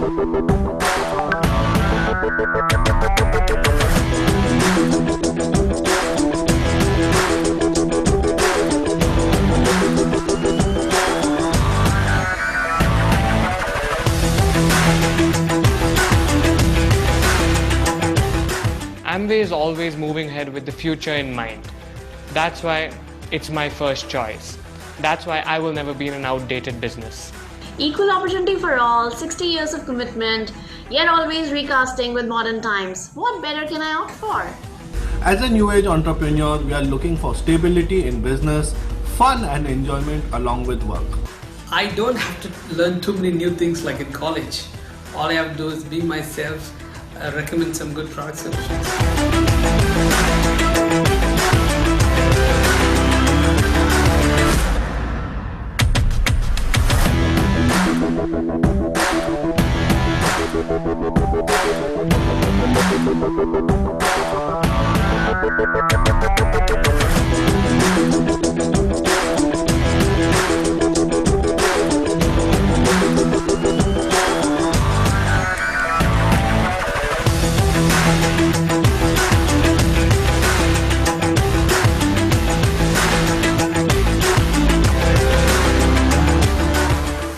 Amway is always moving ahead with the future in mind. That's why it's my first choice. That's why I will never be in an outdated business. Equal opportunity for all, 60 years of commitment, yet always recasting with modern times. What better can I opt for? As a new age entrepreneur, we are looking for stability in business, fun and enjoyment along with work. I don't have to learn too many new things like in college. All I have to do is be myself, recommend some good product solutions.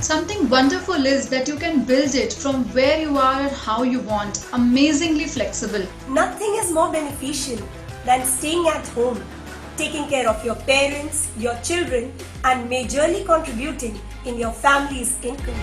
Something wonderful is that you can build it from where you are and how you want, amazingly flexible. Nothing is more beneficial than staying at home, taking care of your parents, your children, and majorly contributing in your family's income.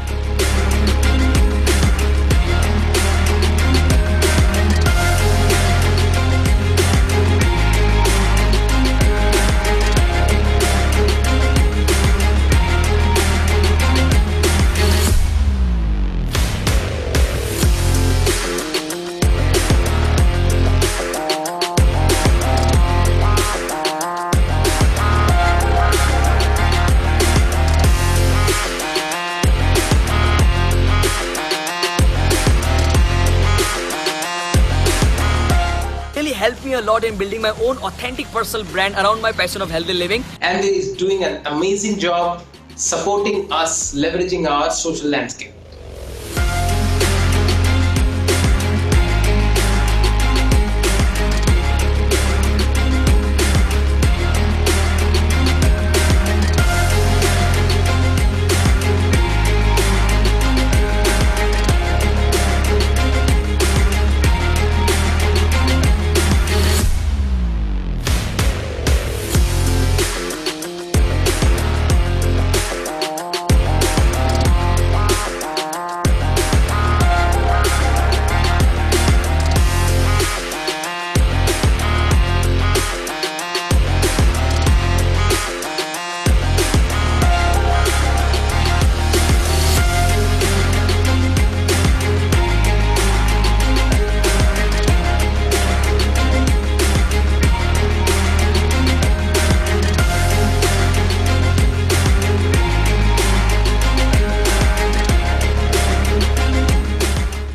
Helped me a lot in building my own authentic personal brand around my passion of healthy living. Amway is doing an amazing job supporting us, leveraging our social landscape.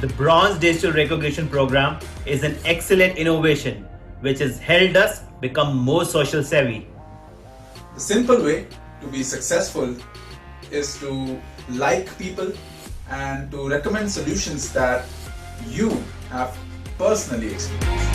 The Bronze Digital Recognition Program is an excellent innovation which has helped us become more social savvy. The simple way to be successful is to like people and to recommend solutions that you have personally experienced.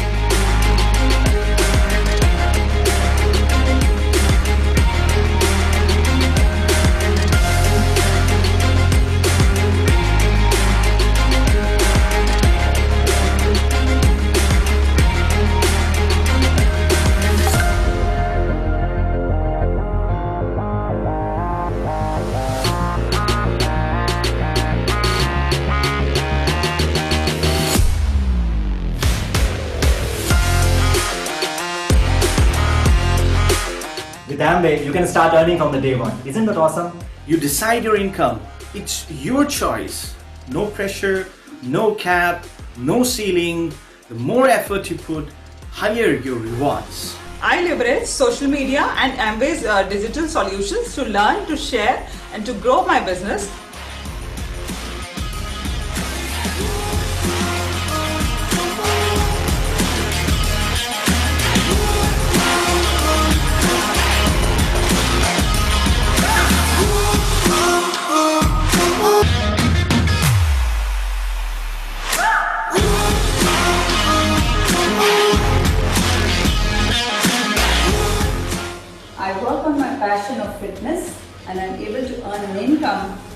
With Amway, you can start earning from the day one. Isn't that awesome? You decide your income. It's your choice. No pressure, no cap, no ceiling. The more effort you put, higher your rewards. I leverage social media and Amway's digital solutions to learn, to share, and to grow my business.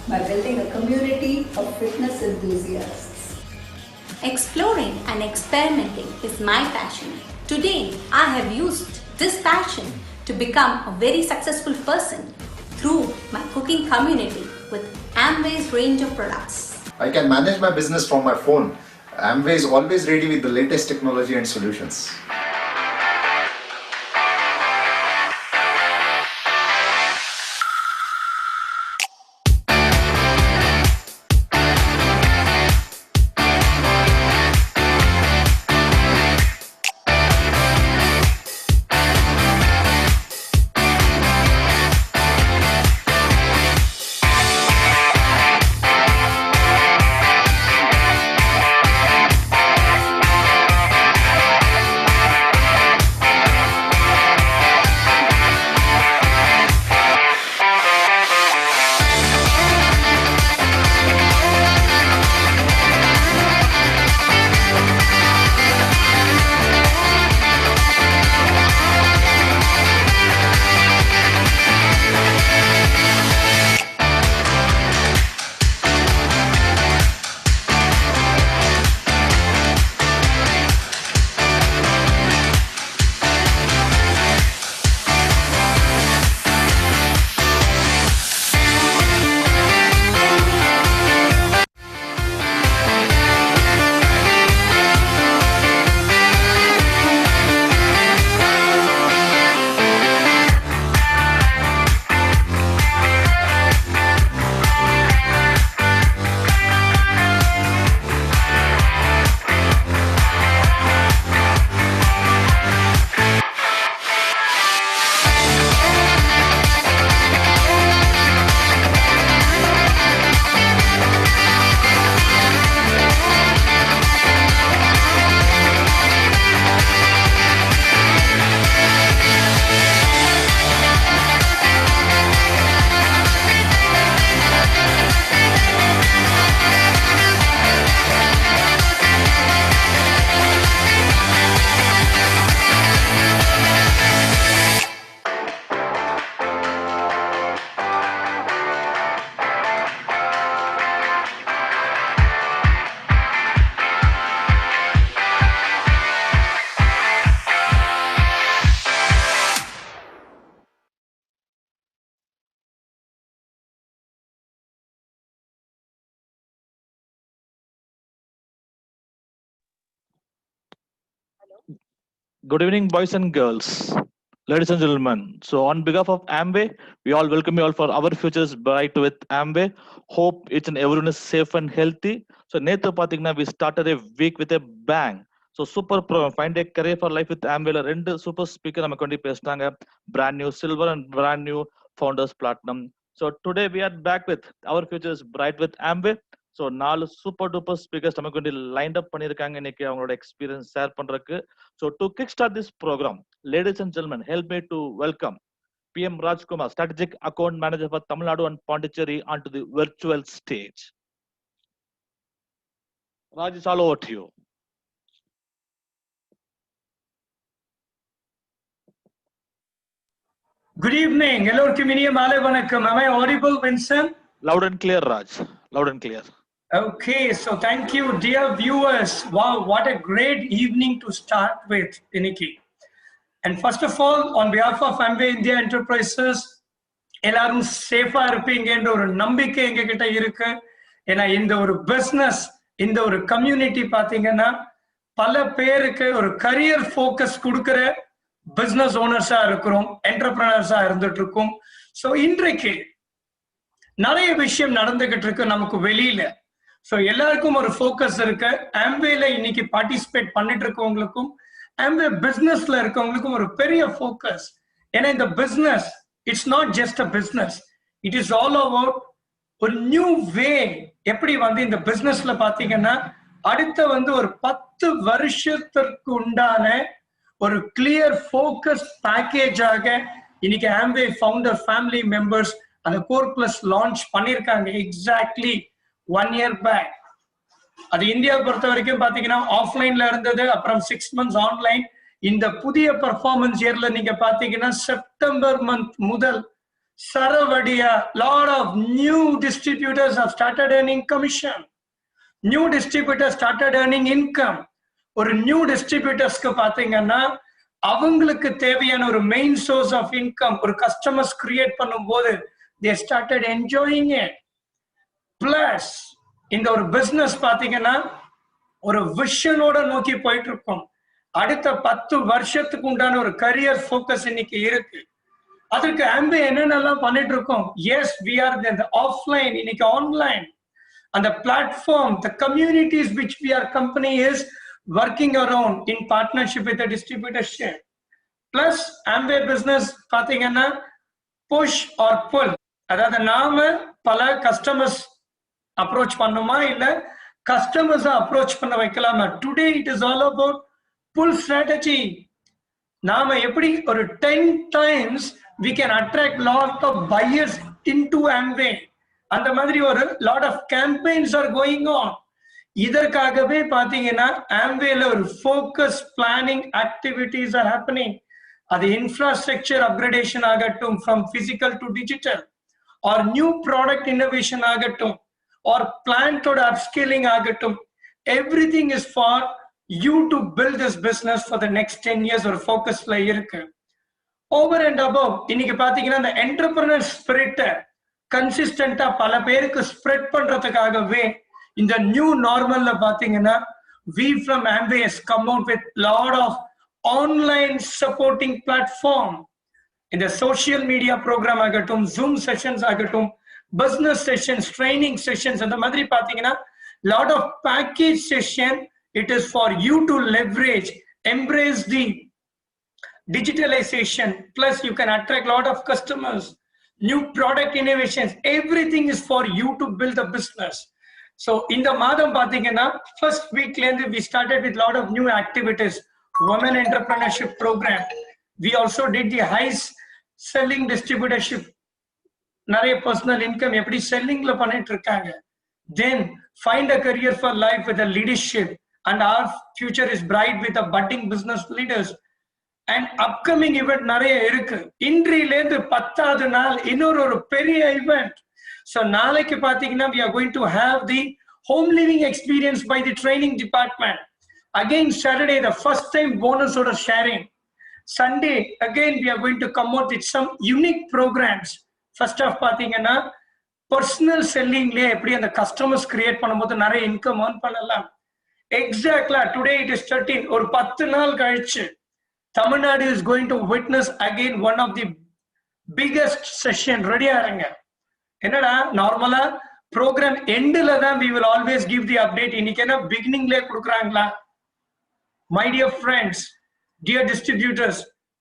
by building a community of fitness enthusiasts. Exploring and experimenting is my passion. Today, I have used this passion to become a very successful person through my cooking community with Amway's range of products. I can manage my business from my phone. Amway is always ready with the latest technology and solutions. Good evening, boys and girls, ladies and gentlemen. So, on behalf of Amway, we all welcome you all for Our Futures Bright with Amway. Hope each and everyone is safe and healthy. So, Nethu Pathina, we started a week with a bang. So, super pro, find a career for life with Amway. Rendu super speaker, I'm going to brand new silver and brand new founders platinum. So, today we are back with Our Futures Bright with Amway. So, 4 super duper speakers நம்ம கொண்டு lined up பண்ணிருக்காங்க இன்னைக்கு அவங்களோட experience share பண்றதுக்கு. So, to kickstart this program, ladies and gentlemen, help me to welcome PM Rajkumar, Strategic Account Manager for Tamil Nadu and Pondicherry, onto the virtual stage. Raj, it's all over to you. Good evening. Hello, Kimini Male Vanakkam. Am I audible, Vincent? Loud and clear, Raj. Loud and clear. Okay, so thank you, dear viewers. Wow, what a great evening to start with, Iniki. And first of all, on behalf of Amway India Enterprises, எல்லாரும் சேஃபா இருப்பீங்கன்ற ஒரு நம்பிக்கை எங்ககிட்ட இருக்கு. ஏன்னா இந்த ஒரு business, இந்த ஒரு கம்யூனிட்டி பாத்தீங்கன்னா பல பேருக்கு ஒரு கரியர் ஃபோக்கஸ் கொடுக்கிற பிசினஸ் ஓனர்ஸா இருக்கிறோம், என்டர்பிரனர்ஸா இருந்துட்டு இருக்கோம். ஸோ இன்றைக்கு நிறைய விஷயம் நடந்துகிட்டு இருக்கு நமக்கு வெளியில. ஸோ எல்லாருக்கும் ஒரு ஃபோக்கஸ் இருக்கு. ஆம்வேல இன்னைக்கு பார்ட்டிசிபேட் பண்ணிட்டு இருக்கவங்களுக்கும் ஆம்வே பிசினஸ்ல இருக்கவங்களுக்கும் ஒரு பெரிய ஃபோக்கஸ். ஏன்னா இந்த business it's not just a business, it is all about ஒரு நியூ வே. எப்படி இந்த பிசினஸ்ல பாத்தீங்கன்னா அடுத்த ஒரு 10 வருஷத்திற்கு உண்டான ஒரு கிளியர் ஃபோக்கஸ் பேக்கேஜாக இன்னைக்கு ஆம்வே ஃபவுண்டர் ஃபேமிலி மெம்பர்ஸ் அந்த கோர் பிளஸ் லான்ச் பண்ணிருக்காங்க. Exactly 1 year back. அது இந்தியா பொறுத்த வரைக்கும் பாத்தீங்கன்னா ஆஃப்லைன்ல இருந்தது, அப்புறம் 6 months ஆன்லைன். இந்த புதிய பெர்ஃபார்மன்ஸ் இயர்ல நீங்க பாத்தீங்கன்னா செப்டம்பர் மந்த் முதல் Saravadia, lot of new distributors have started earning commission. New distributors started earning income. ஒரு நியூ டிஸ்ட்ரிபியூட்டர்ஸ்க்கு பாத்தீங்கன்னா அவங்களுக்கு தேவையான ஒரு மெயின் சோர்ஸ் ஆஃப் இன்கம் ஒரு கஸ்டமர்ஸ் கிரியேட் பண்ணும்போது they started enjoying it. Plus இந்த ஒரு பிசினஸ் பாத்தீங்கன்னா ஒரு விஷனோட நோக்கி போயிட்டு இருக்கும். அடுத்த 10 வருஷத்துக்கு உண்டான ஒரு கரியர் ஃபோக்கஸ் இன்னைக்கு இருக்கு. அதற்கு ஆம்பே என்னென்னலாம் பண்ணிட்டு இருக்கோம்? Yes, we are the offline, இன்னைக்கு online. And the platform, the communities which our company is working around in partnership with the distributorship. Plus, Amway business, pathina, push or pull. That the naam pala customers approach pannuma illa customers approach panna vaikalama. Today it is all about pull strategy. Naam eppadi or 10 times we can attract lot of buyers into Amway. அந்த மாதிரி ஒரு lot of campaigns are going on. இதற்காகவே பாத்தீங்கன்னா ஆம்வேல ஒரு focus planning activities are happening. அது infrastructure upgradation ஆகட்டும், from physical to digital, or new product innovation ஆகட்டும், or plant or upscaling ஆகட்டும், everything is for you to build this business for the next 10 years ஒரு focusல இருக்கு. Over and above, இன்னைக்கு பாத்தீங்கன்னா இந்த entrepreneur spirit கன்சிஸ்டன்டா பல பேருக்கு ஸ்ப்ரெட் பண்றதுக்காகவே இந்த நியூ நார்மல்ல பாத்தீங்கன்னா we from Amway has come out with lot of online supporting platform. இந்த சோஷியல் மீடியா ப்ரோக்ராம் ஆகட்டும், ஜூம் செஷன்ஸ் ஆகட்டும், பிசினஸ் செஷன்ஸ், ட்ரைனிங் செஷன்ஸ், அந்த மாதிரி பாத்தீங்கன்னா lot of package session. It is for you to leverage, embrace the digitalization, plus you can attract lot of customers. New product innovations, everything is for you to build a business. So in the madam pathina first week we started with lot of new activities, women entrepreneurship program. We also did the high selling distributorship, nare personal income eppadi selling la pannit irukanga. Then find a career for life with a leadership, and our future is bright with a budding business leaders. And upcoming event நிறைய இருக்கு. இன்றில இருந்து 10வது நாள் இன்னொரு பெரிய event. So நாளைக்கு பாத்தீங்கன்னா we are going to have the home living experience by the training department. Again Saturday the first time bonus order sharing. Sunday again we are going to come out with some unique programs. First off பாத்தீங்கன்னா personal selling ல எப்படி அந்த customers create பண்ணும்போது நிறைய income earn பண்ணலாம். Exactly today it is 13 ஒரு 10 நாள் கழிச்சு Tamil Nadu is going to witness again one of the biggest session. Ready aranga enada normala program end la dhan we will always give the update. Inikena beginning la kudukrangala. My dear friends, dear distributors,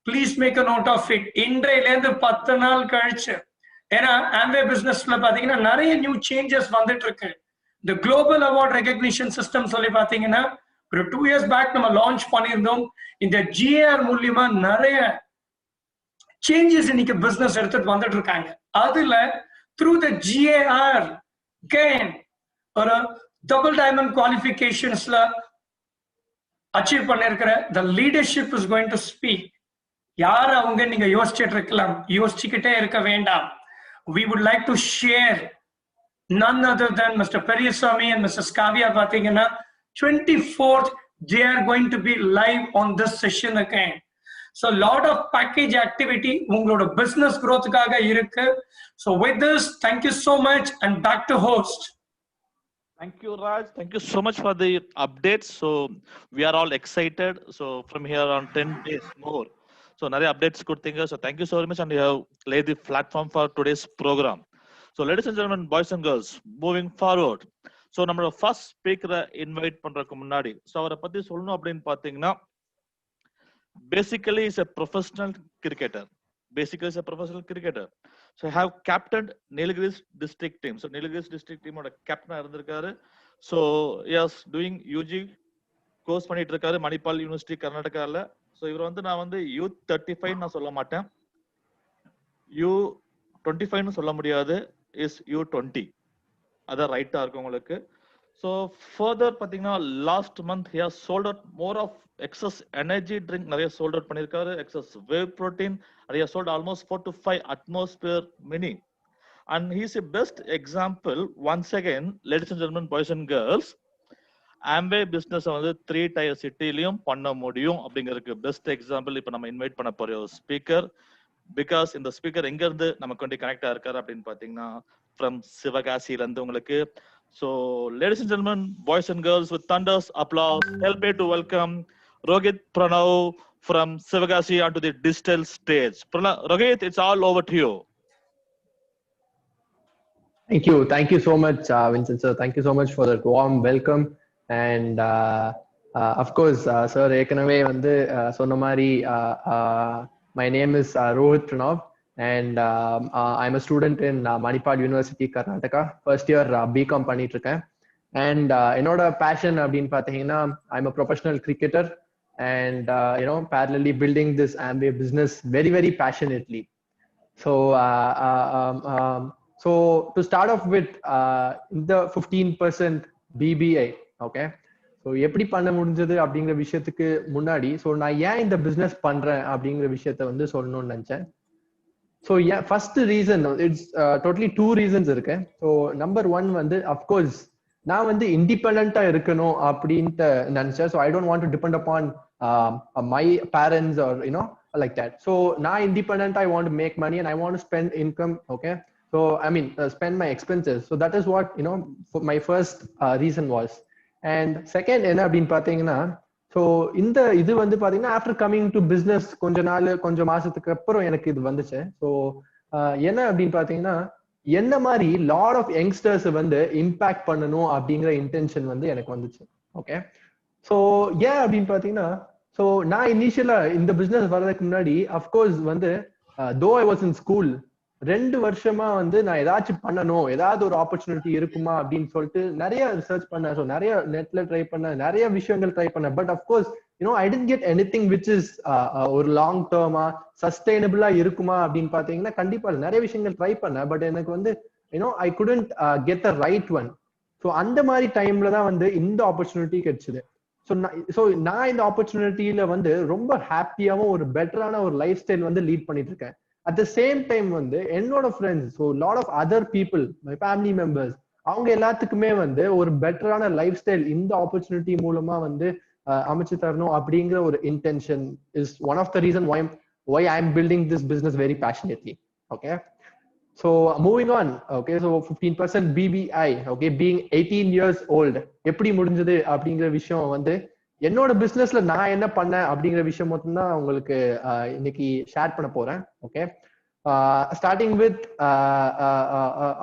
please make a note of it. Indreyila irundhu 10 naal kalichu ena Amway business la pathina nariya new changes vandittu irukku. The global award recognition system solli pathina ஒரு 2 years back நம்ம launch பண்ணியிருந்தோம். இந்த GAR மூலமா நிறைய changes இன்னைக்கு business எடுத்துட்டு வந்துட்டு இருக்காங்க. அதுல through the GAR gain ஒரு double diamond qualificationsல அச்சீவ் பண்ணிருக்கிற the leadership is going to speak. யார் அவங்க நீங்க யோசிச்சுட்டு இருக்கலாம், யோசிச்சுக்கிட்டே இருக்க வேண்டாம். We would like to share none other than Mr. Periyaswamy and Mrs. Kavya பாத்தீங்கன்னா 24th they are going to be live on this session again. So lot of package activity ungaloda business growth kaga irukku. So with this, thank you so much, and back to host. Thank you, Raj. Thank you so much for the updates. So we are all excited. So from here on 10 days more, so nare updates kuduthinga. So thank you so very much, and you have laid the platform for today's program. So ladies and gentlemen, boys and girls, moving forward, so நம்மளோட first ஸ்பீக்கரை invite பண்றதுக்கு முன்னாடி so அவரை பத்தி சொல்லணும் அப்படின்னு பாத்தீங்கன்னா basically is a professional cricketer. So have captain Nilgiris district team. So Nilgiris district டீமோட கேப்டனா இருந்திருக்காரு. So is doing UG course பண்ணிட்டு இருக்காரு மணிப்பால் யூனிவர்சிட்டி கர்நாடகாவில். ஸோ இவர் வந்து நான் வந்து U35 நான் சொல்ல மாட்டேன், U25 சொல்ல முடியாது, இஸ் U20. அதான் ரைட்டா இருக்கு உங்களுக்கு. So further பாத்தீங்கன்னா last month he has sold out more of excess energy drink நிறைய sold out பண்ணிருக்காரு, excess whey protein நிறைய sold, almost 4 to 5 atmosphere mini, and he is a best example. Once again, ladies and gentlemen, boys and girls, Amway business வந்து 3 tier cityலயும் பண்ண முடியும் அப்படிங்கிறதுக்கு best example இப்போ நம்ம invite பண்ண போற ஒரு ஸ்பீக்கர். பிகாஸ் இந்த ஸ்பீக்கர் எங்க இருந்து நமக்கு வந்து கனெக்ட் ஆயிருக்காரு அப்படின்னு பாத்தீங்கன்னா ஃப்ரம் சிவகாசியில இருந்து உங்களுக்கு. So ladies and gentlemen, boys and girls, with thunderous applause, help me to welcome Rohit Pranav from Sivagasi onto the digital stage. Rohit, it's all over to you. Thank you so much, Vincent sir. Thank you so much for that warm welcome. And of course, sir, ஏற்கனவே வந்து சொன்ன மாதிரி my name is Rohit Pranav, and I'm a student in Manipal University, Karnataka. First year BCom பண்ணிட்டு இருக்கேன். And என்னோட passion அப்படின்னு பார்த்தீங்கன்னா I'm a professional cricketer, and parallelly building this Amway business very, very passionately. So so to start off with the 15% BBI, okay, so எப்படி பண்ண முடிஞ்சது அப்படிங்கிற விஷயத்துக்கு முன்னாடி ஸோ நான் ஏன் இந்த பிஸ்னஸ் பண்றேன் அப்படிங்கிற விஷயத்த வந்து சொல்லணும்னு நினைச்சேன். So first reason it's totally 2 reasons இருக்கு. ஸோ நம்பர் 1 வந்து அஃப்கோர்ஸ் நான் வந்து இண்டிபெண்டா இருக்கணும் அப்படின்ட்டு நினைச்சேன். So I don't want to depend upon my parents or like that. So நான் இண்டிபெண்டா I want to make money and I want to spend income, okay. So I mean spend my expenses. So that is what my first reason was. And second என்ன அப்படின்னு பாத்தீங்கன்னா so இந்த இது வந்து பாத்தீங்கன்னா after coming to business கொஞ்சம் மாசத்துக்கு அப்புறம் எனக்கு இது வந்துச்சு. ஸோ என்ன அப்படின்னு பாத்தீங்கன்னா என்ன மாதிரி லாட் ஆஃப் யங்ஸ்டர்ஸ் வந்து இம்பாக்ட் பண்ணணும் அப்படிங்கிற இன்டென்ஷன் வந்து எனக்கு வந்துச்சு, ஓகே. ஸோ ஏன் அப்படின்னு பாத்தீங்கன்னா ஸோ நான் இனிஷியலா இந்த பிஸ்னஸ் வர்றதுக்கு முன்னாடி அஃப்கோர்ஸ் வந்து தோ ஐ வாஸ் இன் ஸ்கூல் 2 வருஷமா வந்து நான் ஏதாச்சும் பண்ணணும், ஏதாவது ஒரு ஆப்பர்ச்சுனிட்டி இருக்குமா அப்படின்னு சொல்லிட்டு நிறைய ரிசர்ச் பண்ணேன். ஸோ நிறைய நெட்ல ட்ரை பண்ணேன், நிறைய விஷயங்கள் ட்ரை பண்ணேன். But of course I tent get anything which is ஒரு லாங் டேர்மா சஸ்டைனபிளா இருக்குமா அப்படின்னு பாத்தீங்கன்னா கண்டிப்பா நிறைய விஷயங்கள் ட்ரை பண்ணேன். பட் எனக்கு வந்து ஐ couldn't get the right one. So அந்த மாதிரி டைம்ல தான் வந்து இந்த ஆப்பர்ச்சுனிட்டி கிடைச்சது. ஸோ நான் இந்த ஆப்பர்ச்சுனிட்டியில வந்து ரொம்ப ஹாப்பியாவும் ஒரு பெட்டரான ஒரு லைஃப் ஸ்டைல் வந்து லீட் பண்ணிட்டு இருக்கேன். At the same time வந்து என்னோட friends, so lot of other people, my family members, அவங்க எல்லாத்துக்குமே வந்து ஒரு பெட்டரான லைஃப் ஸ்டைல் இந்த ஆப்பர்ச்சுனிட்டி மூலமா வந்து அமைச்சு தரணும் அப்படிங்கிற ஒரு intention is one of the reason why I am building this business very passionately, okay. So moving on, okay, so 15% BBI, okay, being 18 years old எப்படி முடிஞ்சது அப்படிங்கிற விஷயம் வந்து என்னோட பிசினஸ்ல நான் என்ன பண்ணேன் அப்படிங்கிற விஷயம் மட்டும் தான் உங்களுக்கு இன்னைக்கு ஷேர் பண்ண போறேன், ஓகே. ஸ்டார்டிங் வித்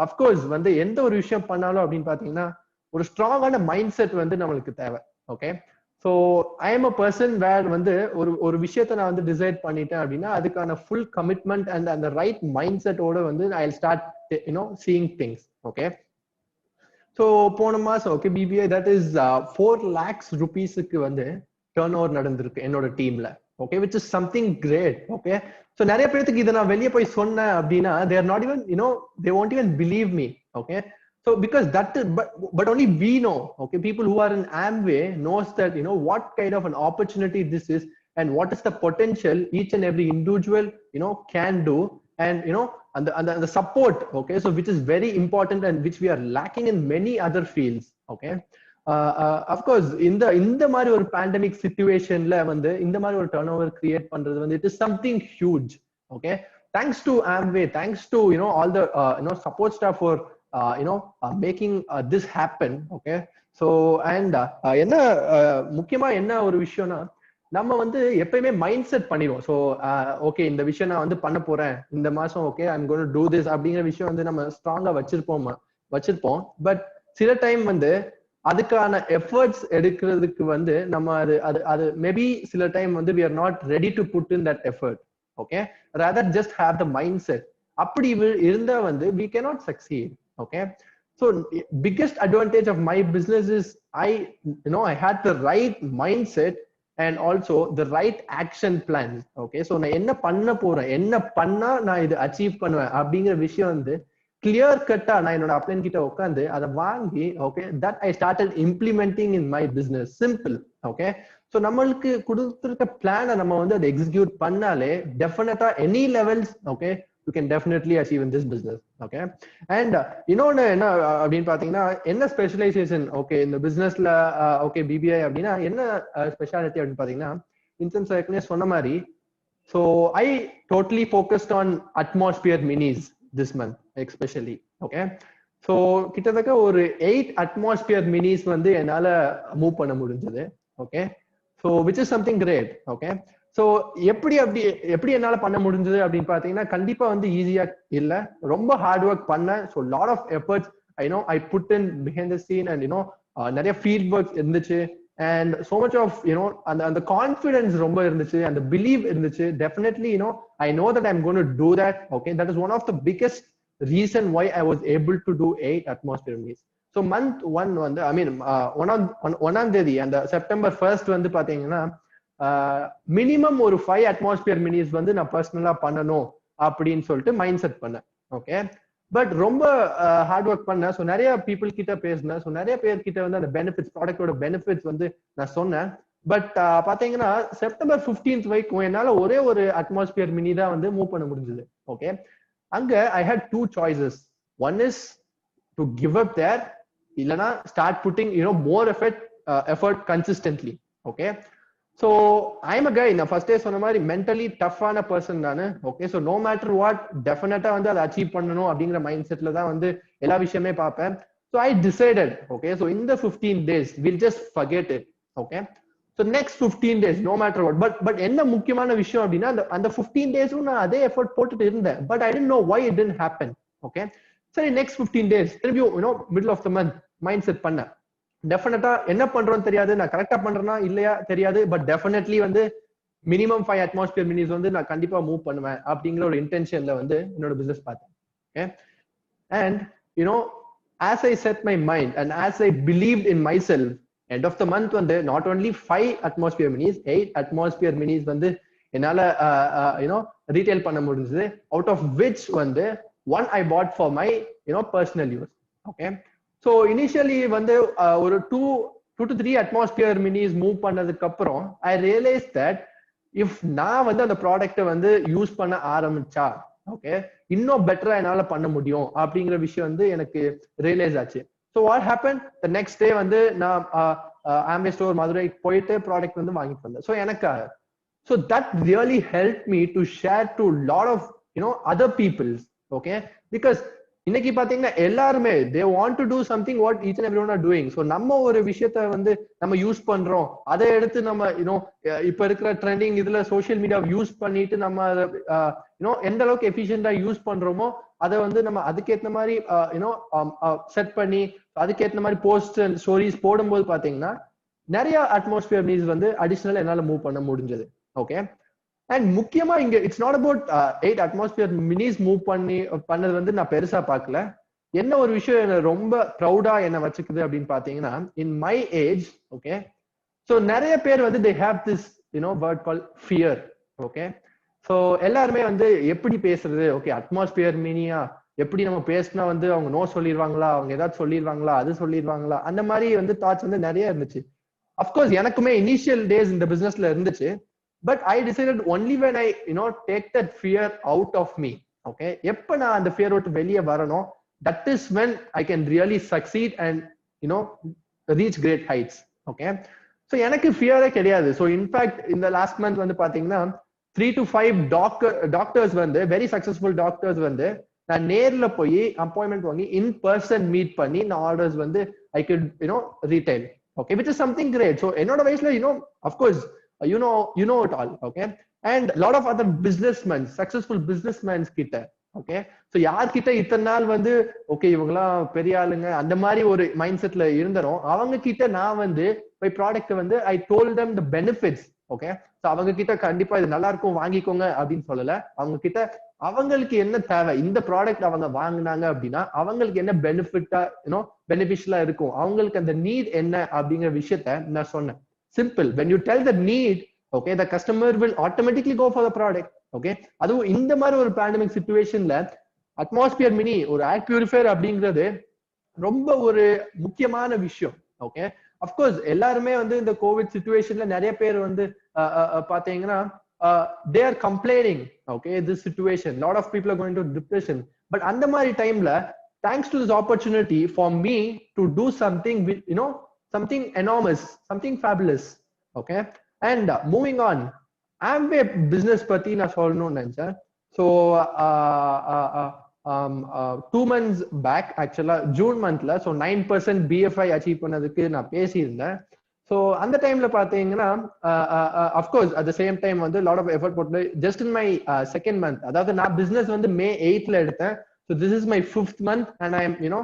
அஃப்கோர்ஸ் வந்து எந்த ஒரு விஷயம் பண்ணாலும் அப்படின்னு பாத்தீங்கன்னா ஒரு ஸ்ட்ராங்கான மைண்ட் செட் வந்து நம்மளுக்கு தேவை, okay. So I am a person where வந்து ஒரு விஷயத்த நான் வந்து டிசைட் பண்ணிட்டேன் அப்படின்னா அதுக்கான ஃபுல் கமிட்மெண்ட் அண்ட் அந்த ரைட் மைண்ட் செட்டோட வந்து I start seeing things, okay. So போன மாசம் okay PPI that is 4 lakhs rupeesக்கு வந்து டர்ன் ஓவர் நடந்திருக்கு என்னோட டீம்ல, okay, which is something great, okay. So நிறைய பேருக்கு இதை நான் வெளியே போய் சொன்னேன் அப்படின்னா they are not even they won't even believe me, okay. So because that is, but only we know, okay, people who are in Amway knows that what kind of an opportunity this is and what is the potential each and every individual can do, and and the support, okay, so which is very important and which we are lacking in many other fields, okay. Of course இந்த மாதிரி ஒரு pandemic சிச்சுவேஷன்ல வந்து இந்த மாதிரி ஒரு turn over create பண்றது வந்து it is something huge, okay. Thanks to Amway, thanks to all the support staff for making this happen, okay. So and என்ன முக்கியமா என்ன ஒரு விஷயம்னா நம்ம வந்து எப்பயுமே மைண்ட் செட் பண்ணிடுவோம். ஸோ ஓகே இந்த விஷயம் நான் வந்து பண்ண போறேன் இந்த மாசம், okay I am going to do this அப்படிங்கிற விஷயம் வந்து நம்ம ஸ்ட்ராங்கா வச்சிருப்போம். பட் சில டைம் வந்து அதுக்கான எஃபர்ட்ஸ் எடுக்கிறதுக்கு வந்து நம்ம அது மேபி சில டைம் வந்து we are not ready to put in that effort, okay, rather just have the mindset. அப்படி இருந்தா வந்து we cannot succeed, okay. So biggest advantage of my business is I had the right mindset and also the right action plans, okay. So நான் என்ன பண்ண போறேன், என்ன பண்ணா நான் இது அச்சீவ் பண்ணுவேன் அப்படிங்கிற விஷயம் வந்து கிளியர் கட்டா நான் என்னோட அப்ளைன் கிட்ட உட்காந்து அதை வாங்கி okay that I started implementing in my business. Simple. Okay, so நம்மளுக்கு கொடுத்துருக்க பிளானை நம்ம வந்து அதை எக்ஸிக்யூட் பண்ணாலே டெஃபினட்டா any levels okay you can definitely achieve in this business. Okay, and இன்னொன்னு என்ன அப்படின்னு பாத்தீங்கன்னா, என்ன ஸ்பெஷலைசேஷன் ஓகே இந்த பிசினஸ்ல ஓகே பிபிஐ அப்படின்னா என்ன ஸ்பெஷாலிட்டி அப்படின்னு பாத்தீங்கன்னா, இன்சென்ஸ் ஏற்கனவே சொன்ன மாதிரி, so I totally focused on atmosphere minis this month especially. Okay, so கிட்டத்தட்ட ஒரு 8 அட்மாஸ்பியர் மினிஸ் வந்து என்னால மூவ் பண்ண முடிஞ்சது. Okay, so which is something great. Okay, so எப்படி என்னால பண்ண முடிஞ்சது அப்படின்னு பாத்தீங்கன்னா, கண்டிப்பா வந்து ஈஸியா இல்ல, ரொம்ப ஹார்ட் ஒர்க் பண்ணேன். so lot of efforts I put in behind the scene and நிறைய ஃபீல்ட் ஒர்க் இருந்துச்சு and so much of and the confidence romba irunduchu and the belief irunduchu. Definitely I know that I'm going to do that. Okay, that is one of the biggest reason why I was able to do 8 atmosphere minis. So month 1 vandu on தேதி and September 1st வந்து பாத்தீங்கன்னா minimum ஒரு 5 atmosphere minis வந்து நான் பர்சனலா பண்ணனும் அப்படின்னு சொல்லிட்டு மைண்ட் செட் பண்ணேன். ஓகே, பட் ரொம்ப ஹார்ட் ஒர்க் பண்ணேன். ஸோ நிறைய பீப்புள் கிட்ட பேசினேன். ஸோ நிறைய பேர் கிட்ட வந்து அந்த பெனிஃபிட்ஸ், ப்ராடக்டோட பெனிஃபிட்ஸ் வந்து நான் சொன்னேன். பட் பாத்தீங்கன்னா September 15th வரைக்கும் என்னால ஒரே ஒரு அட்மாஸ்பியர் மினி தான் வந்து மூவ் பண்ண முடிஞ்சது. ஓகே, அங்க ஐ had 2 choices. One is to give up there, இல்லனா start putting more effort consistently. Okay, so I'm a guy, நான் ஃபர்ஸ்டே சொன்ன மாதிரி மென்டலி டஃப்பான பர்சன் நானு. Okay, so no matter what டெஃபினட்டா வந்து அதை அச்சீவ் பண்ணணும் அப்படிங்கிற மைண்ட் செட்ல தான் வந்து எல்லா விஷயமே பார்ப்பேன். So I decided okay, so இந்த 15 days will just forget it. Okay, so next 15 days no matter what. But என்ன முக்கியமான விஷயம் அப்படின்னா, அந்த 15 days-ம் நான் அதே எஃபர்ட் போட்டுட்டு இருந்தேன். But I don't know why it didn't happen. Okay, சரி நெக்ஸ்ட் 15 days திரும்பியும் middle of the month mind set பண்ணேன். டெஃபினட்டா என்ன பண்றோம்னு தெரியாது, நான் கரெக்டா பண்றேன்னா இல்லையா தெரியாது, பட் டெஃபினெட்லி வந்து மினிமம் 5 அட்மாஸ்பியர் மினிஸ் வந்து நான் கண்டிப்பா மூவ் பண்ணுவேன் அப்படிங்கிற ஒரு இன்டென்ஷன்ல வந்து என்னோட பிசினஸ் பார்த்தேன். Okay, and as I set my mind and as I believed in myself, end of the month வந்து not only 5 atmosphere minis, 8 atmosphere minis வந்து என்னால ரீட்டைல் பண்ண முடிஞ்சது. out of which வந்து 1 I bought for my personal use. Okay, so initially வந்து ஒரு 2 to 3 atmosphere minis move பண்ணதுக்கு அப்புறம் I realized that if நான் வந்து அந்த ப்ராடக்ட்டை வந்து யூஸ் பண்ண ஆரம்பிச்சா ஓகே இன்னும் பெட்டரா என்னால பண்ண முடியும் அப்படிங்கிற விஷயம் வந்து எனக்கு ரியலைஸ் ஆச்சு. So what happen, the next day வந்து நான் ஆம்பே ஸ்டோர் மதுரைக்கு போயிட்டு ப்ராடக்ட் வந்து வாங்கிட்டு வந்தேன். ஸோ எனக்காக so that really help me to share to lot of other peoples. Okay, because இன்னைக்கு பாத்தீங்கன்னா எல்லாருமே they want to do something what each and everyone are doing. so நம்ம ஒரு விஷயத்த வந்து நம்ம யூஸ் பண்றோம், அதை எடுத்து நம்ம இப்ப இருக்கிற ட்ரெண்டிங் இதுல சோசியல் மீடியா யூஸ் பண்ணிட்டு நம்ம எந்த அளவுக்கு எஃபிஷியன்டா யூஸ் பண்றோமோ அதை வந்து நம்ம அதுக்கேற்ற மாதிரி செட் பண்ணி அதுக்கேற்ற மாதிரி போஸ்ட் அண்ட் ஸ்டோரிஸ் போடும்போது பாத்தீங்கன்னா நிறைய அட்மாஸ்பியர் மினிஸ் வந்து அடிஷனல் என்னால மூவ் பண்ண முடிஞ்சது. ஓகே, அண்ட் முக்கியமா இங்க it's not about 8 atmosphere minis move பண்ணது வந்து நான் பெருசா பார்க்கல. என்ன ஒரு விஷயம் என்ன ரொம்ப ப்ரௌடா என்ன வச்சுக்குது அப்படின்னு பாத்தீங்கன்னா, in my age okay, so நிறைய பேர் வந்து they have this word call fear. Okay, so எல்லாருமே வந்து எப்படி பேசுறது, ஓகே அட்மாஸ்பியர் மினியா எப்படி நம்ம பேசினா வந்து அவங்க நோ சொல்லிடுவாங்களா, அவங்க ஏதாவது சொல்லிடுவாங்களா, அது சொல்லிடுவாங்களா, அந்த மாதிரி வந்து தாட்ஸ் வந்து நிறைய இருந்துச்சு. அஃப்கோர்ஸ் எனக்குமே இனிஷியல் டேஸ் இந்த பிசினஸ்ல இருந்துச்சு. But I decided only when I take that fear out of me. Okay, எப்ப நான் அந்த fear விட்டு வெளியே வரணும், that is when I can really succeed and reach great heights. Okay, so எனக்கு fear கிடையாது. So in fact in the last month வந்து பாத்தீங்கன்னா 3 to 5 doctors வந்து very successful doctors வந்து நான் நேர்ல போய் அப்பாயின்மெண்ட் வாங்கி in person மீட் பண்ணி நான் ஆர்டர்ஸ் வந்து I could retail. Okay, which is something great. So என்னோட வயசுல of course you know it all. Okay, and lot of other businessmen, successful businessmen கிட்ட ஓகே, ஸோ யார்கிட்ட இத்தனை நாள் வந்து ஓகே இவங்கெல்லாம் பெரிய ஆளுங்க அந்த மாதிரி ஒரு மைண்ட் செட்ல இருந்தோம், அவங்க கிட்ட நான் வந்து பை ப்ராடக்ட் வந்து I told them the benefits. Okay, so அவங்க கிட்ட கண்டிப்பா இது நல்லா இருக்கும் வாங்கிக்கோங்க அப்படின்னு சொல்லல. அவங்க கிட்ட அவங்களுக்கு என்ன தேவை, இந்த ப்ராடக்ட் அவங்க வாங்கினாங்க அப்படின்னா அவங்களுக்கு என்ன பெனிஃபிட்டா பெனிஃபிஷியலா இருக்கும், அவங்களுக்கு அந்த நீட் என்ன அப்படிங்கிற விஷயத்த நான் சொன்னேன். Simple. When you tell the need, okay, the customer will automatically go for the product. Okay, அதுவும் இந்த மாதிரி ஒரு பேண்டமிக் சிச்சுவேஷன்ல அட்மாஸ்பியர் மினி ஒரு ஏர் பியூரிஃபையர் அப்படிங்கிறது ரொம்ப ஒரு முக்கியமான விஷயம். ஓகே, அஃப்கோர்ஸ் எல்லாருமே வந்து இந்த கோவிட் சிச்சுவேஷன்ல நிறைய பேர் வந்து பாத்தீங்கன்னா they are complaining, okay, this situation, lot of people are going to depression, but அந்த மாதிரி டைம்ல thanks to this opportunity for me to do something with, you know, something enormous, something fabulous. Okay, and moving on, Amway business பத்தி நான் சொல்லணும்னு நினைச்சேன். So 2 months back, actually June monthல, so 9% BFI achieve பண்ணதுக்கு நான் பேசியிருந்தேன். ஸோ அந்த டைம்ல பாத்தீங்கன்னா of course at the same time வந்து லாட் ஆஃப் எஃபர்ட் போட்டு just in my second month, அதாவது நான் பிசினஸ் வந்து May 8th எடுத்தேன். So this is my 5th month and I am, you know,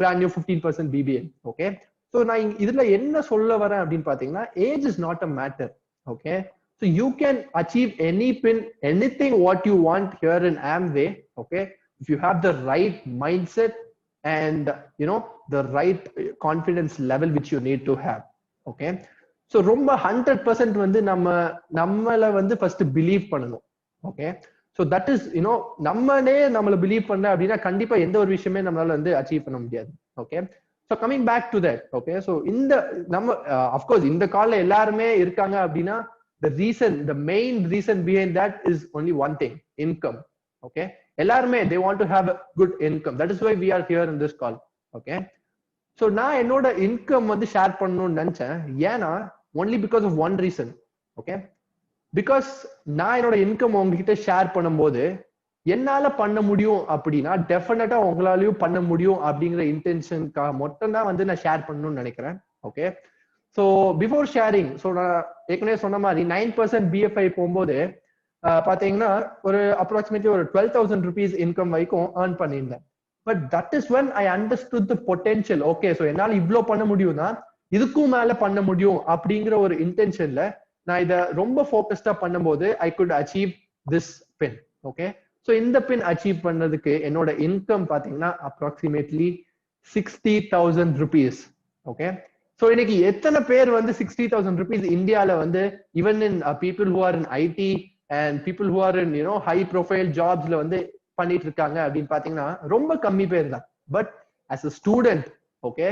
brand new 15% BBA. Okay, so நான் இதுல என்ன சொல்ல வரேன் அப்படின்னு பாத்தீங்கன்னா, age is not a matter. Okay, so you can achieve any பின் anything what you want here in Amway. Okay, if you have the right mindset and, you know, the right confidence level which you need to have. Okay, so ரொம்ப 100% வந்து நம்மளை வந்து first believe பண்ணணும். Okay, so that is, you know, நம்மளே நம்மளை believe பண்ண அப்படின்னா கண்டிப்பா எந்த ஒரு விஷயமே நம்மளால வந்து அச்சீவ் பண்ண முடியாது. Okay, so coming back to that. Okay, so இந்த நம்ம அஃப்கோர்ஸ் இந்த கால்ல எல்லாருமே இருக்காங்க அப்படின்னா the main reason behind that is only one thing, income. Okay, எல்லாருமே they want to have a good income. That is why we are here in this call. Okay, so நான் என்னோட இன்கம் வந்து share பண்ணணும்னு நினைச்சேன். ஏன்னா only because of one reason. Okay, because நான் என்னோட income உங்ககிட்ட ஷேர் பண்ணும்போது என்னால பண்ண முடியும் அப்படின்னா டெஃபினட்டா உங்களாலையும் பண்ண முடியும் அப்படிங்கிற இன்டென்ஷனுக்காக மட்டும் தான் வந்து நான் ஷேர் பண்ணணும்னு நினைக்கிறேன். Okay, so before sharing, so நான் ஏற்கனவே சொன்ன மாதிரி 9% BFI போகும்போது பாத்தீங்கன்னா ஒரு அப்ராக்சிமேட்லி ஒரு 12,000 rupees இன்கம் வரைக்கும் ஏர்ன் பண்ணியிருந்தேன். But that is when I understood the potential. Okay, so என்னால இவ்ளோ பண்ண முடியும்னா இதுக்கும் மேல பண்ண முடியும் அப்படிங்கிற ஒரு இன்டென்ஷன்ல நான் இதை ரொம்ப ஃபோக்கஸ்டா பண்ணும்போது I could achieve this pin. Okay, so இந்த பின் அச்சீவ் பண்ணதுக்கு என்னோட இன்கம் பாத்தீங்கன்னா அப்ராக்சிமேட்லி 60,000 rupees. ஓகே, ஸோ இன்னைக்கு எத்தனை பேர் வந்து 60,000 rupees இந்தியால வந்து even in people who are in IT and people who are in, you know, high profile jobsல வந்து பண்ணிட்டு இருக்காங்க அப்படின்னு பாத்தீங்கன்னா ரொம்ப கம்மி பேர் தான். But as a student, okay,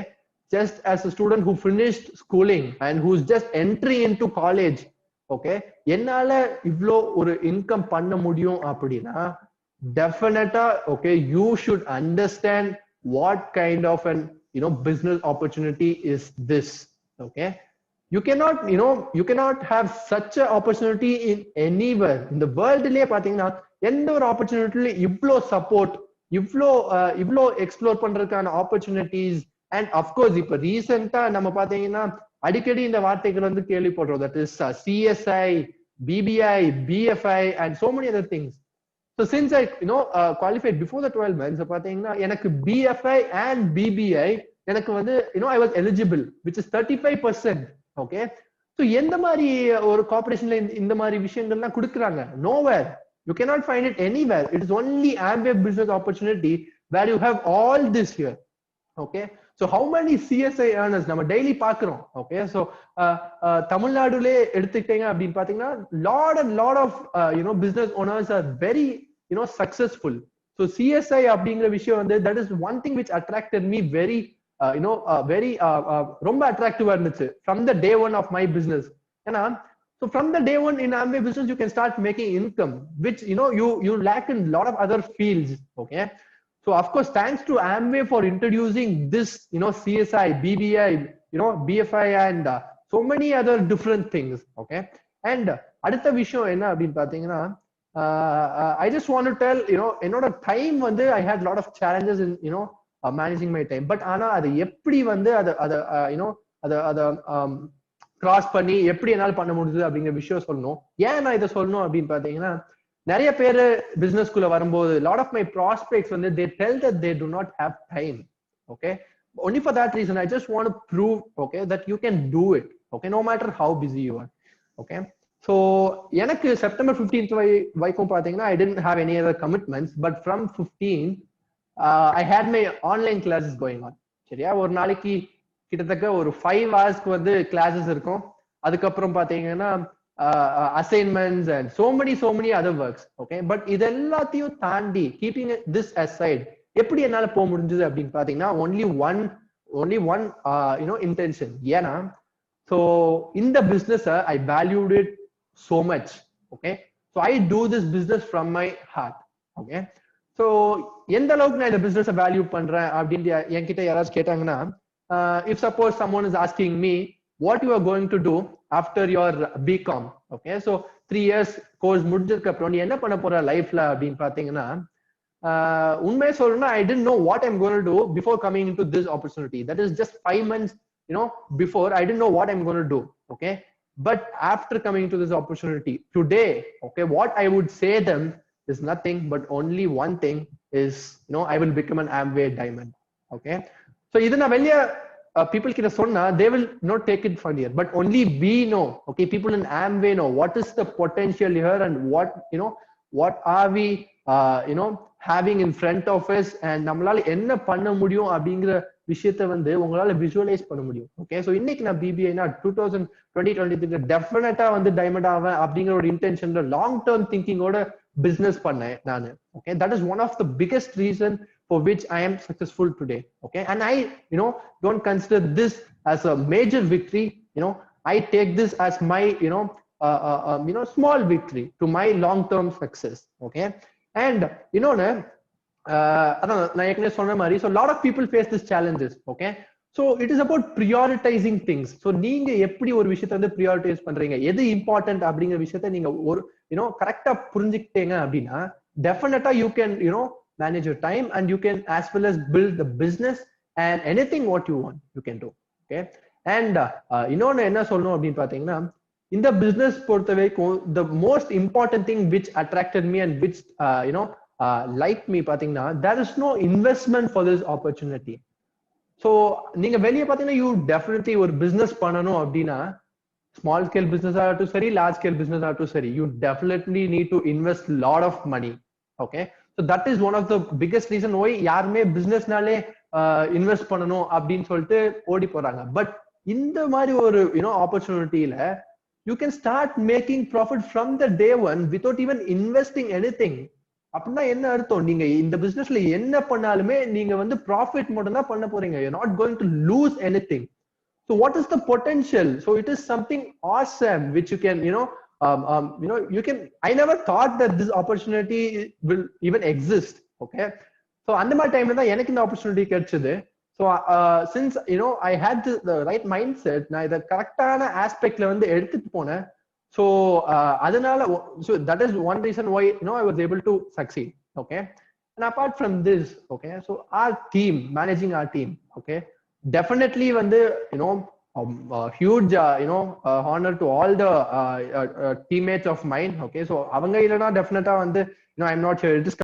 just as a student who finished schooling and who's just entering into college, okay, என்னால இவ்ளோ ஒரு இன்கம் பண்ண முடியும் அப்படின்னா டெஃபினட்டா, okay, you should understand what kind of an, you know, business opportunity is this. Okay, you cannot have such a opportunity in anywhere in the world. லயே பாத்தீங்கன்னா எந்த ஒரு ஆப்பர்ச்சுனிட்டில இவ்ளோ சப்போர்ட், இவ்ளோ எக்ஸ்ப்ளோர் பண்றதுக்கான ஆப்பர்ச்சுனிட்டிஸ். அண்ட் அஃப்கோர்ஸ் இப்ப ரீசெண்டா நம்ம பாத்தீங்கன்னா அடிக்கடி இந்த வார்த்தைகள் வந்து கேள்விப்படுறோம். That is CSI, BBI, BFI and so many other things. So since I, you know, qualified before the 12 months, பாத்தீங்கன்னா எனக்கு BFI and BBI எனக்கு வந்து, you know, I was eligible, which is 35%. Okay, so எந்த மாதிரி ஒரு கார்ப்பரேஷன்ல இந்த மாதிரி விஷயங்கள்லாம் கொடுக்குறாங்க? Nowhere. You cannot find it anywhere. It is only Amway business opportunity where you have all this here. Okay, so how many CSI earners நம்ம daily பாக்குறோம்? Okay, so தமிழ்நாடுல எடுத்துக்கிட்டீங்க அப்படின்னு பாத்தீங்கன்னா lot of you know, business owners are very, you know, successful. So CSI அப்படிங்கிற விஷயம் வந்து that is one thing which attracted me very you know, very ரொம்ப attractive இருந்துச்சு from the day one of my business. ஏன்னா so from the day one in Amway business you can start making income, which, you know, you lack in a lot of other fields. Okay, so of course thanks to Amway for introducing this, you know, CSI, BBI, you know, BFI and so many other different things. Okay, and அடுத்த விஷயம் என்ன அப்படின்னு பாத்தீங்கன்னா I just want to tell, you know, என்னோட time வந்து I had a lot of challenges in, you know, managing my time. But ஆனா அது எப்படி வந்து அத you know, அத கிராஸ் பண்ணி எப்படி என்னால பண்ண முடியுது அப்படிங்கிற விஷயம் சொல்லணும். ஏன் நான் இதை சொல்லணும் அப்படின்னு பாத்தீங்கன்னா, நிறைய பேரு பிசினஸ்குள்ள வரும்போது lot of my prospects வந்து they tell that they do not have time. Okay, only for that reason I just want to prove, okay, that you can do it. Okay, no matter how busy you are. Okay, so எனக்கு September 15th வரைக்கும் பாத்தீங்கன்னா I didn't have any other commitments, but from 15 I had my online classes going on. சரியா, ஒரு நாளைக்கு கிட்டத்தட்ட ஒரு 5 hours வந்து classes இருக்கும். அதுக்கப்புறம் பாத்தீங்கன்னா assignments and so many other works. Okay, but idellathiyum taandi keeping this aside எப்படி என்னால போக முடிஞ்சது அப்படின்னு பாத்தீங்கன்னா only one intention. ஏன்னா so in the business I valued it so much. Okay, so I do this business from my heart. Okay, so எந்த அளவுக்கு நான் இந்த business வேல்யூ பண்றேன் அப்படின்னு என்கிட்ட யாராவது கேட்டாங்கன்னா if suppose someone is asking me what you are going to do after your BCom, okay, so 3 years course முடிஞ்சதுக்கு அப்புறம் நீ என்ன பண்ண போற லைஃப்ல அப்படின்னு பாத்தீங்கன்னா உண்மையை சொல்லணும்னா I didn't know what I'm going to do before coming into this opportunity. That is just 5 months before I didn't know what I'm going to do. Okay, but after coming into this opportunity today, okay, what I would say them is nothing but only one thing is I will become an Amway diamond. Okay, so idu na veliya people kita sonna they will not take it for here, but only we know. Okay, people in Amway know what is the potential here and what are we having in front of us and நம்மளால என்ன பண்ண முடியும் அப்படிங்கிற விஷயத்தை வந்து உங்களால visualize பண்ண முடியும். Okay, so இன்னைக்கு நான் BBA னா 2023 டெஃபினட்டா வந்து டைமண்ட் ஆவேன் அப்படிங்கிற ஒரு இன்டென்ஷன்ல லாங் டர்ம் திங்கிங்கோட பிசினஸ் பண்ணேன் நானு. Okay, that is one of the biggest reason for which I am successful today. Okay, and I don't consider this as a major victory. I take this as my small victory to my long term success. Okay, and நான் ஏற்கனவே சொன்ன மாதிரி so lot of people face these challenges. Okay, so it is about prioritizing things. so நீங்க எப்படி ஒரு விஷயத்தை வந்து prioritize பண்றீங்க, எது important அப்படிங்கிற விஷயத்தை நீங்க ஒரு கரெக்டா புரிஞ்சுக்கிட்டீங்க அப்படின்னா definitely you can manage your time and you can as well as build the business and anything what you want you can do. Okay, and இன்னொன்னு என்ன சொல்லணும் அப்படின்னு பாத்தீங்கன்னா இந்த business பொறுத்த வரைக்கும் the most important thing which attracted me and which liked me பாத்தீங்கன்னா there is no investment for this opportunity. so நீங்க வெளியே பாத்தீங்கன்னா you definitely ஒரு business பண்ணணும் அப்படின்னா small scale business ஆகட்டும் சரி large scale business ஆகட்டும் சரி you definitely need to invest lot of money. Okay, so that is one of the biggest reason why யாருமே businessனாலே invest பண்ணணும் அப்படின்னு சொல்லிட்டு ஓடி போறாங்க. பட் இந்த மாதிரி ஒரு opportunityல you can start making profit from the day one without even investing anything. அப்படின்னா என்ன அர்த்தம், நீங்க இந்த பிசினஸ்ல என்ன பண்ணாலுமே நீங்க வந்து ப்ராஃபிட் மட்டும் தான் பண்ண போறீங்க. you're not going to lose anything. so what is the potential? so it is something awesome which you can you can I never thought that this opportunity will even exist. Okay, so அந்த மாதிரி டைம்ல தான் எனக்கு இந்த opportunity கிடைச்சது. so since I had the right mindset, நான் இத கரெக்டான ஆஸ்பெக்ட்ல வந்து எடுத்துட்டு போனேன். so அதனால so that is one reason why I was able to succeed. Okay, and apart from this, okay, so our team, managing our team, okay, definitely வந்து huge honor to all the teammates of mine. Okay, so அவங்க இல்லனா definitely வந்து I'm not sure it is